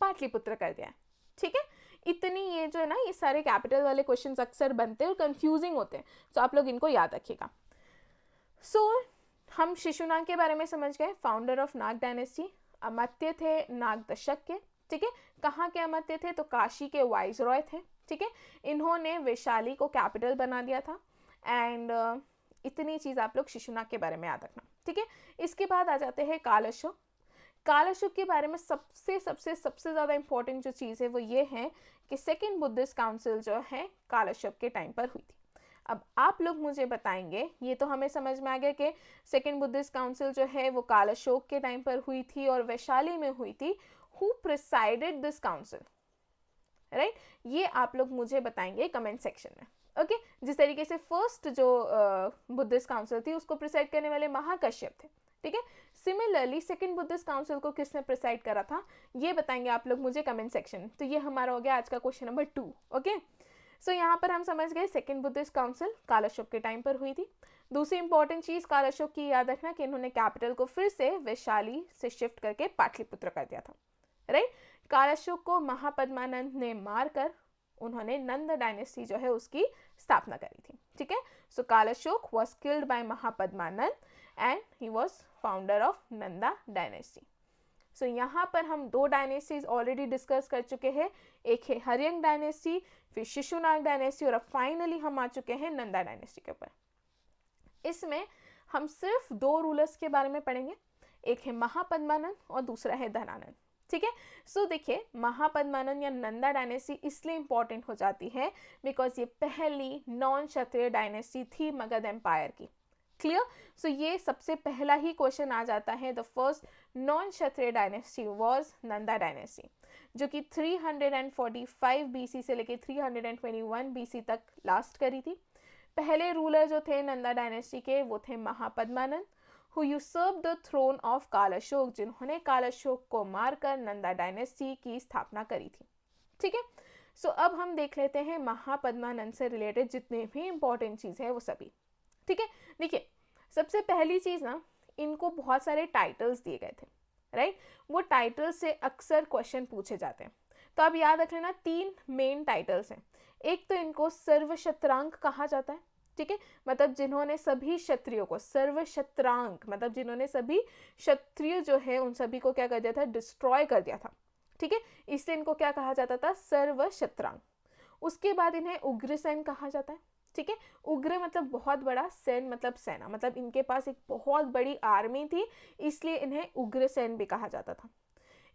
पाटलिपुत्र कर दिया है, ठीक है। इतनी ये जो है ना, ये सारे कैपिटल वाले क्वेश्चंस अक्सर बनते हैं और कंफ्यूजिंग होते हैं, तो आप लोग इनको याद रखिएगा। सो हम शिशुनाग के बारे में समझ गए, फाउंडर ऑफ नाग डायनेस्टी, अमात्य थे नाग दशक के, ठीक है। कहाँ के अमात्य थे, तो काशी के वाइसरॉय थे, ठीक है। इन्होंने वैशाली को कैपिटल बना दिया था। एंड इतनी चीज़ आप लोग शिशुनाग के बारे में याद रखना, ठीक है। इसके बाद आ जाते हैं काल अशोक। काल अशोक के बारे में सबसे सबसे सबसे ज़्यादा इंपॉर्टेंट जो चीज़ है वो ये है कि सेकेंड बुद्धिस्ट काउंसिल जो है काल अशोक के टाइम पर हुई थी। अब आप लोग मुझे बताएंगे, ये तो हमें समझ में आ गया कि सेकेंड बुद्धिस्ट काउंसिल जो है वो काल अशोक के टाइम पर हुई थी और वैशाली में हुई थी। Who presided this council, right, ये आप लोग मुझे बताएंगे कमेंट सेक्शन में, ओके। जिस तरीके से फर्स्ट जो बुद्धिस्ट काउंसिल थी उसको प्रिसाइड करने वाले महाकश्यप थे, ठीक है। सिमिलरली सेकेंड बुद्धिस्ट काउंसिल को किसने प्रिसाइड करा था, ये बताएंगे आप लोग मुझे कमेंट सेक्शन। तो ये हमारा हो गया आज का क्वेश्चन नंबर 2, ओके। सो यहाँ पर हम समझ गए सेकेंड बुद्धिस्ट काउंसिल काल अशोक के टाइम पर हुई थी। दूसरी इंपॉर्टेंट चीज काल अशोक की याद रखना कि इन्होंने कैपिटल को फिर से वैशाली से शिफ्ट करके पाटलिपुत्र कर दिया था, राइट। काल अशोक को महापद्मानंद ने मारकर उन्होंने नंद डायनेस्टी जो है उसकी स्थापना करी थी, ठीक है। So Kala Ashoka was killed by Mahapadmananda and he was founder of Nanda dynasty. So यहाँ पर हम 2 डायनेस्टीज ऑलरेडी डिस्कस कर चुके हैं, एक है हर्यंग डायनेस्टी, फिर शिशुनाग डायनेस्टी, और अब फाइनली हम आ चुके हैं नंदा डायनेस्टी के ऊपर। इसमें हम सिर्फ 2 रूलर्स के बारे में पढ़ेंगे, एक है महापद्मानंद और दूसरा है धनानंद, ठीक है। सो देखिए, महापद्मानंद या नंदा डायनेस्टी इसलिए इंपॉर्टेंट हो जाती है बिकॉज ये पहली नॉन क्षत्रिय डायनेस्टी थी मगध एम्पायर की, क्लियर। सो ये सबसे पहला ही क्वेश्चन आ जाता है, the first non Kshatriya dynasty was Nanda dynasty, जो कि 345 बीसी से लेकर 321 बीसी तक लास्ट करी थी। पहले रूलर जो थे नंदा डायनेस्टी के वो थे Mahapadmananda, who usurped the throne of काल अशोक, जिन्होंने काल अशोक को मारकर नंदा डायनेस्टी की स्थापना करी थी, ठीक है। सो अब हम देख लेते हैं महापद्मानंद से रिलेटेड जितने भी इंपॉर्टेंट चीज़ है वो सभी, ठीक है। देखिए, सबसे पहली चीज़ ना, इनको बहुत सारे टाइटल्स दिए गए थे, राइट। वो टाइटल्स से अक्सर क्वेश्चन पूछे जाते हैं, तो आप याद रख लेना 3 मेन टाइटल्स हैं। एक तो इनको सर्वशत्रांक कहा जाता है, ठीक है, मतलब जिन्होंने सभी क्षत्रियों को, सर्वशत्रांक मतलब जिन्होंने सभी क्षत्रिय जो है उन सभी को क्या कर दिया था, डिस्ट्रॉय कर दिया था, ठीक है, इसलिए इनको क्या कहा जाता था, सर्वशत्रांक। उसके बाद इन्हें उग्रसेन कहा जाता है, ठीक है। उग्र मतलब बहुत बड़ा, सेन मतलब सेना, मतलब इनके पास एक बहुत बड़ी आर्मी थी, इसलिए इन्हें उग्रसेन भी कहा जाता था।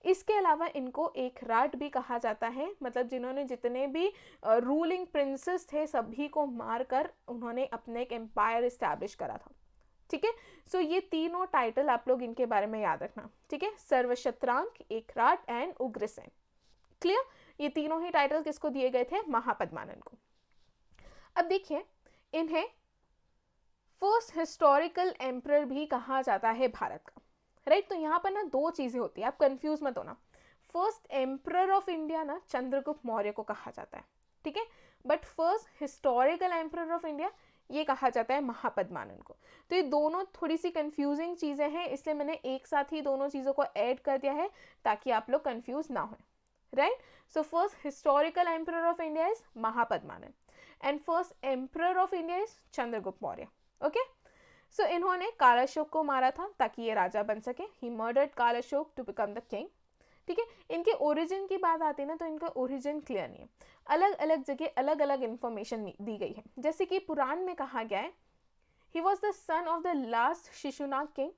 इसके अलावा इनको एक राट भी कहा जाता है, मतलब जिन्होंने जितने भी रूलिंग प्रिंसेस थे सभी को मारकर उन्होंने अपने एक एम्पायर इस्टेब्लिश करा था, ठीक है। सो ये तीनों टाइटल आप लोग इनके बारे में याद रखना, ठीक है, सर्वशत्रांक, एक राट एंड उग्रसेन, क्लियर। ये तीनों ही टाइटल किसको दिए गए थे, महापद्मानंद को। अब देखिए, इन्हें फर्स्ट हिस्टोरिकल एम्परर भी कहा जाता है भारत का, राइट। तो यहाँ पर ना 2 चीज़ें होती है, आप कंफ्यूज मत होना। फर्स्ट एम्परर ऑफ इंडिया ना चंद्रगुप्त मौर्य को कहा जाता है, ठीक है, but first historical emperor of India ये कहा जाता है महापद्मानंद को। तो ये दोनों थोड़ी सी कंफ्यूजिंग चीज़ें हैं, इसलिए मैंने एक साथ ही दोनों चीज़ों को ऐड कर दिया है ताकि आप लोग कंफ्यूज ना हो, right. So first historical emperor of India is Mahapadmananda and first emperor of India is Chandragupta Maurya, okay. So इन्होंने काल अशोक को मारा था ताकि ये राजा बन सके। He murdered Kalashoka to become the king. ठीक है। इनके ओरिजिन की बात आती है ना, तो इनका ओरिजिन क्लियर नहीं है, अलग अलग जगह अलग अलग इन्फॉर्मेशन दी गई है। जैसे कि पुराण में कहा गया है, he was the son of the last Shishunaga king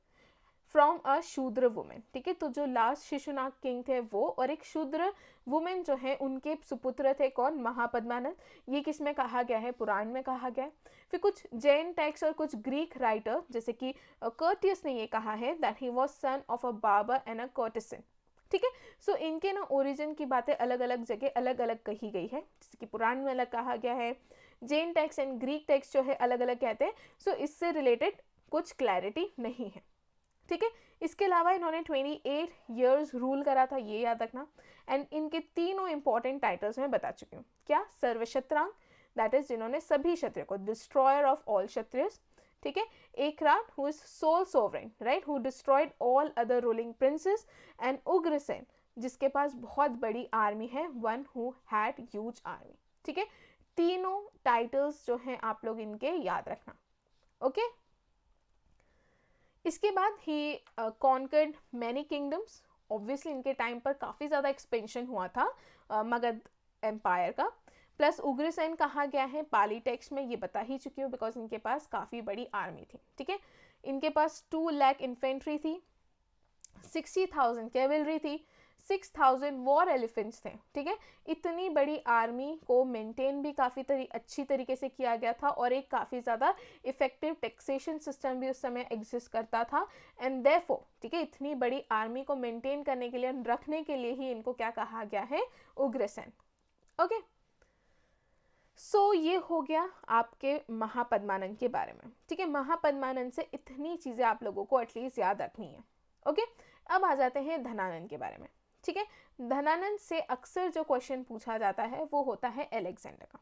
from a Shudra women, ठीक है। तो जो लास्ट शिशुनाग किंग थे वो और एक शूद्र वुमेन जो है उनके सुपुत्र थे, कौन, महापद्मानंद। ये किस में कहा गया है, पुराण में कहा गया है। फिर कुछ जैन टेक्स्ट और कुछ ग्रीक राइटर जैसे कि कर्टियस ने ये कहा है that he was son of a barber and a courtesan, ठीक है। सो इनके ना ओरिजिन की बातें अलग अलग जगह अलग अलग कही गई है, जैसे कि पुराण में अलग कहा गया है, Jain text and Greek text जो है अलग अलग कहते हैं। सो इससे रिलेटेड कुछ क्लैरिटी नहीं है, ठीक है। इसके अलावा इन्होंने 28 ईयर्स रूल करा था, ये याद रखना। एंड इनके तीनों इंपॉर्टेंट टाइटल्स मैं बता चुकी हूँ, क्या, सर्वक्षत्रांग, दैट इज जिन्होंने सभी क्षत्रियों को, डिस्ट्रॉयर ऑफ ऑल क्षत्रियस, ठीक है। Ekarat who is sole sovereign, right, who destroyed all other ruling princes. And Ugrasena जिसके पास बहुत बड़ी आर्मी है, one who had huge army, ठीक है। तीनों टाइटल्स जो हैं आप लोग इनके याद रखना, ओके। इसके बाद he conquered many kingdoms, obviously इनके टाइम पर काफ़ी ज़्यादा एक्सपेंशन हुआ था मगध एम्पायर का। प्लस उग्रसेन कहा गया है पाली टेक्स्ट में, ये बता ही चुकी हूँ बिकॉज इनके पास काफ़ी बड़ी आर्मी थी, ठीक है। इनके पास 2 लाख इन्फेंट्री थी, 60,000 कैवलरी थी, 6,000 वॉर एलिफेंट्स थे, ठीक है। इतनी बड़ी आर्मी को मेंटेन भी काफ़ी अच्छी तरीके से किया गया था और एक काफ़ी ज़्यादा इफेक्टिव टैक्सेशन सिस्टम भी उस समय एग्जिस्ट करता था। एंड देयरफॉर, ठीक है, इतनी बड़ी आर्मी को मेंटेन करने के लिए, रखने के लिए ही इनको क्या कहा गया है, उग्रसेन, ओके। सो ये हो गया आपके महापद्मानंद के बारे में, ठीक है। महापद्मानंद से इतनी चीज़ें आप लोगों को एटलीस्ट याद रखनी है, ओके। अब आ जाते हैं धनानंद के बारे में, ठीक है। धनानंद से अक्सर जो क्वेश्चन पूछा जाता है वो होता है एलेक्जेंडर का,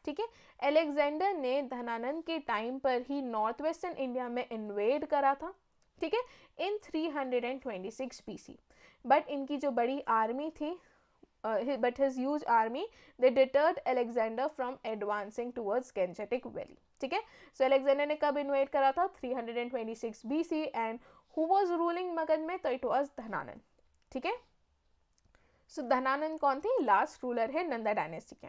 ठीक है। एलेक्जेंडर ने धनानंद के टाइम पर ही नॉर्थ वेस्टर्न इंडिया में इन्वेड करा था, ठीक है, इन 326 BC। बट इनकी जो बड़ी आर्मी थी, but his huge army, they deterred Alexander from advancing towards Gangetic Valley, ठीक है। So Alexander ने कब इन्वेट करा था, 326 BC, and who was ruling Magadh में, तो it was धनानंद, ठीक है। सो धनानंद कौन थे, लास्ट रूलर है नंदा डायनेस्टी के।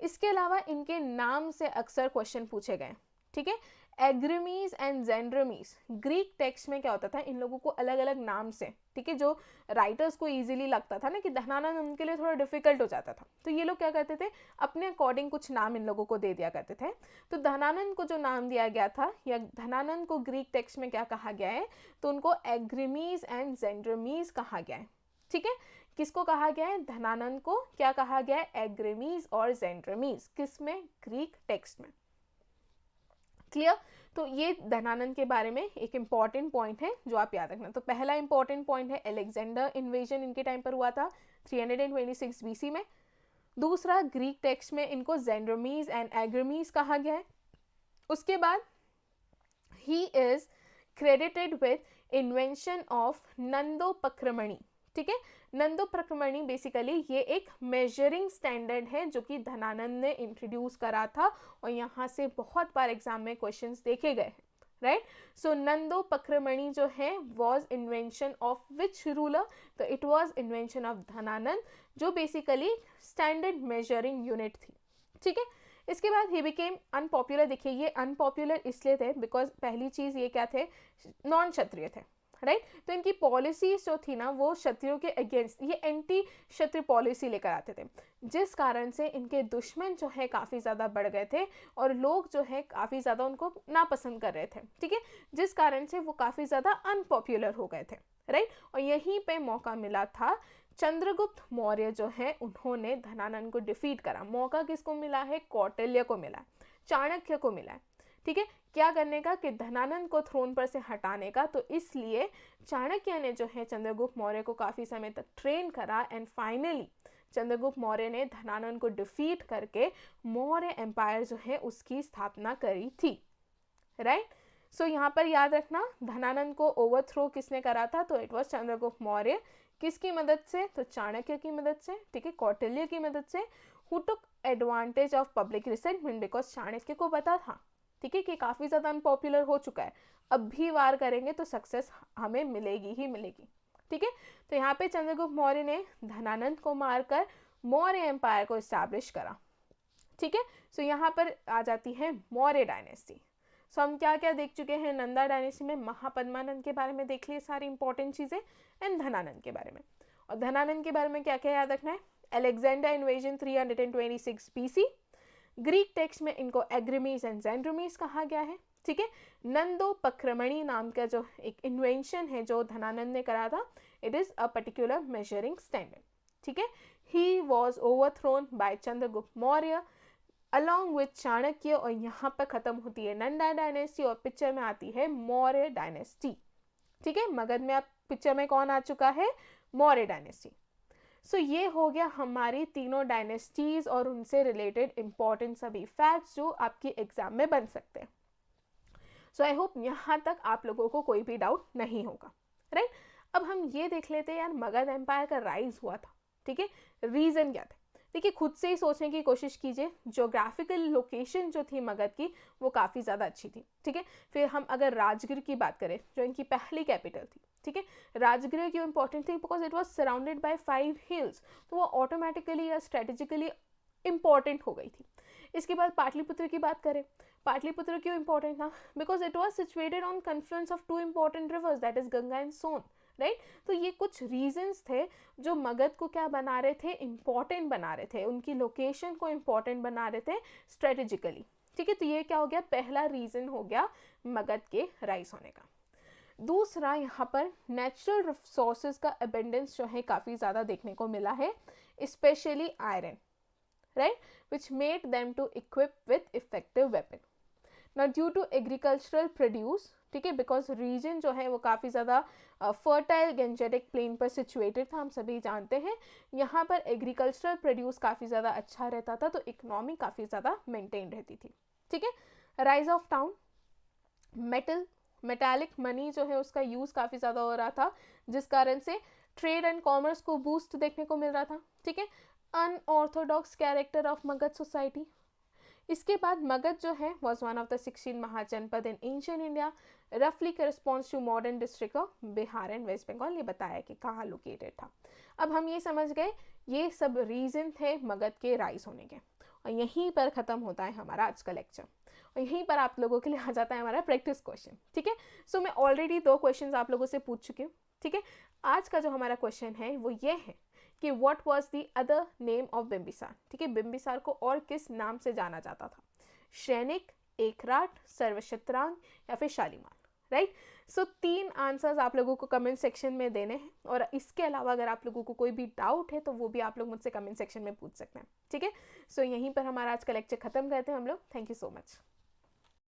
इसके अलावा इनके नाम से अक्सर क्वेश्चन पूछे गए, ठीक है। एग्रमीज एंड जेंड्रमीज, ग्रीक टेक्स्ट में क्या होता था, इन लोगों को अलग अलग नाम से, ठीक है, जो राइटर्स को इजीली लगता था ना कि धनानंद उनके लिए थोड़ा डिफिकल्ट हो जाता था, तो ये लोग क्या करते थे, अपने अकॉर्डिंग कुछ नाम इन लोगों को दे दिया करते थे। तो धनानंद को जो नाम दिया गया था, या धनानंद को ग्रीक टेक्स्ट में क्या कहा गया है, तो उनको एग्रमीज एंड जेंड्रमीज कहा गया है, ठीक है। किसको कहा गया है, धनानंद को क्या कहा गया है, एग्रमीज और जेंड्रमीज, किसमें, ग्रीक टेक्स्ट में, क्लियर। तो ये धनानंद के बारे में एक इंपॉर्टेंट पॉइंट है जो आप याद रखना। तो पहला इंपॉर्टेंट पॉइंट है एलेक्जेंडर इन्वेजन इनके टाइम पर हुआ था 326 BC में। दूसरा, ग्रीक टेक्स्ट में इनको जेंड्रमीज एंड एग्रमीज कहा गया है। उसके बाद he is credited with invention of Nandopakramani, ठीक है। नंदोपक्रमणी बेसिकली ये एक मेजरिंग स्टैंडर्ड है जो कि धनानंद ने इंट्रोड्यूस करा था और यहाँ से बहुत बार एग्जाम में क्वेश्चंस देखे गए हैं, राइट। सो नंदोपक्रमणी जो है was invention of which ruler, तो it was invention of Dhanananda, जो बेसिकली स्टैंडर्ड मेजरिंग यूनिट थी, ठीक है। इसके बाद ही बिकेम अनपॉपुलर। देखिए ये अनपॉपुलर इसलिए थे बिकॉज पहली चीज़ ये क्या थे, नॉन क्षत्रिय थे, राइट। तो इनकी पॉलिसी जो थी ना वो क्षत्रियों के अगेंस्ट, ये एंटी क्षत्रिय पॉलिसी लेकर आते थे, जिस कारण से इनके दुश्मन जो है काफ़ी ज़्यादा बढ़ गए थे और लोग जो है काफ़ी ज़्यादा उनको नापसंद कर रहे थे, ठीक है, जिस कारण से वो काफ़ी ज़्यादा अनपॉपुलर हो गए थे, राइट। और यहीं पे मौका मिला था, चंद्रगुप्त मौर्य जो है उन्होंने धनानंद को डिफीट करा। मौका किसको मिला है, कौटिल्य को मिला है, चाणक्य को मिला है, ठीक है, क्या करने का, कि धनानंद को थ्रोन पर से हटाने का। तो इसलिए चाणक्य ने जो है चंद्रगुप्त मौर्य को काफ़ी समय तक ट्रेन करा एंड फाइनली चंद्रगुप्त मौर्य ने धनानंद को डिफीट करके मौर्य एम्पायर जो है उसकी स्थापना करी थी, राइट। सो यहाँ पर याद रखना, धनानंद को ओवरथ्रो किसने करा था, तो इट वॉज चंद्रगुप्त मौर्य। किसकी मदद से, तो चाणक्य की मदद से, ठीक है, कौटिल्य की मदद से, who took advantage of public resentment because Chanakya को पता था, ठीक है, कि काफ़ी ज़्यादा अनपॉपुलर हो चुका है, अब भी वार करेंगे तो सक्सेस हमें मिलेगी ही मिलेगी, ठीक है। तो यहाँ पे चंद्रगुप्त मौर्य ने धनानंद को मारकर मौर्य एम्पायर को इस्टेब्लिश करा, ठीक है। सो यहाँ पर आ जाती है मौर्य डायनेस्टी। सो हम क्या क्या देख चुके हैं नंदा डायनेस्टी में, महापद्मानंद के बारे में देख लिए सारी इंपॉर्टेंट चीज़ें, एंड धनानंद के बारे में। और धनानंद के बारे में क्या क्या याद रखना है, Alexander invasion 326 BC, Greek text में इनको एग्रिमीज एंड जेंड्रोमीज कहा गया है, ठीक है। नंदोपक्रमणी नाम का जो एक इन्वेंशन है जो धनानंद ने करा था, it is a particular measuring standard, ठीक है। He was overthrown by Chandragupta Maurya along with Chanakya, और यहाँ पर खत्म होती है नंदा डायनेस्टी और पिक्चर में आती है मौर्य डायनेस्टी, ठीक है। मगध में आप पिक्चर में कौन आ चुका है, मौर्य डायनेस्टी। सो ये हो गया हमारी तीनों डायनेस्टीज और उनसे रिलेटेड इंपॉर्टेंट सभी फैक्ट्स जो आपके एग्जाम में बन सकते हैं। सो आई होप यहाँ तक आप लोगों को कोई भी डाउट नहीं होगा, राइट। अब हम ये देख लेते हैं यार मगध एम्पायर का राइज हुआ था, ठीक है, रीजन क्या था। देखिए खुद से ही सोचने की कोशिश कीजिए, ज्योग्राफिकल लोकेशन जो थी मगध की वो काफ़ी ज़्यादा अच्छी थी, ठीक है। फिर हम अगर राजगीर की बात करें जो इनकी पहली कैपिटल थी, ठीक है, राजगीर क्यों इंपॉर्टेंट थी, because it was surrounded by 5 hills, तो वो ऑटोमेटिकली या स्ट्रेटेजिकली इंपॉर्टेंट हो गई थी। इसके बाद पाटलिपुत्र की बात करें, पाटलिपुत्र क्यों इंपॉर्टेंट था, because it was situated on confluence of 2 important rivers, that is Ganga and Son, right. तो ये कुछ रीजंस थे जो मगध को क्या बना रहे थे, इंपॉर्टेंट बना रहे थे, उनकी लोकेशन को इंपॉर्टेंट बना रहे थे स्ट्रेटेजिकली, ठीक है। तो ये क्या हो गया, पहला रीजन हो गया मगध के राइज होने का। दूसरा, यहाँ पर नेचुरल रिसोर्सेज का अबेंडेंस जो है काफ़ी ज़्यादा देखने को मिला है, specially iron, right, which made them to equip with effective weapon. Now due to agricultural produce, ठीक है, बिकॉज रीजन जो है वो काफ़ी ज़्यादा फर्टाइल गेंजेटिक प्लेन पर सिचुएटेड था, हम सभी जानते हैं। यहाँ पर एग्रीकल्चरल प्रोड्यूस काफ़ी ज़्यादा अच्छा रहता था, तो इकोनॉमी काफ़ी ज़्यादा मेंटेन रहती थी, ठीक है। Rise of town, metallic money जो है उसका यूज़ काफ़ी ज़्यादा हो रहा था, जिस कारण से ट्रेड एंड कॉमर्स को बूस्ट देखने को मिल रहा था, ठीक है। Unorthodox character of Magadha society. इसके बाद मगध जो है was one of the 16 Mahajanapada in ancient India, रफली corresponds to modern district of Bihar and West Bengal, ये बताया कि कहाँ लोकेटेड था। अब हम ये समझ गए ये सब रीजन थे मगध के राइज होने के, और यहीं पर ख़त्म होता है हमारा आज का लेक्चर, और यहीं पर आप लोगों के लिए आ जाता है हमारा प्रैक्टिस क्वेश्चन, ठीक है। सो मैं ऑलरेडी 2 क्वेश्चन आप लोगों से पूछ चुकी हूँ, ठीक है। आज का जो हमारा क्वेश्चन है वो ये है कि what was the other name of Bimbisara, ठीक है, बिम्बिसार को और किस नाम से जाना जाता था, सैनिक, एकराट, सर्वशत्रांग या फिर शालीमार, राइट। सो 3 आंसर्स आप लोगों को कमेंट सेक्शन में देने हैं, और इसके अलावा अगर आप लोगों को कोई भी डाउट है तो वो भी आप लोग मुझसे कमेंट सेक्शन में पूछ सकते हैं, ठीक है। सो यहीं पर हमारा आज का लेक्चर खत्म करते हैं हम लोग। Thank you so much.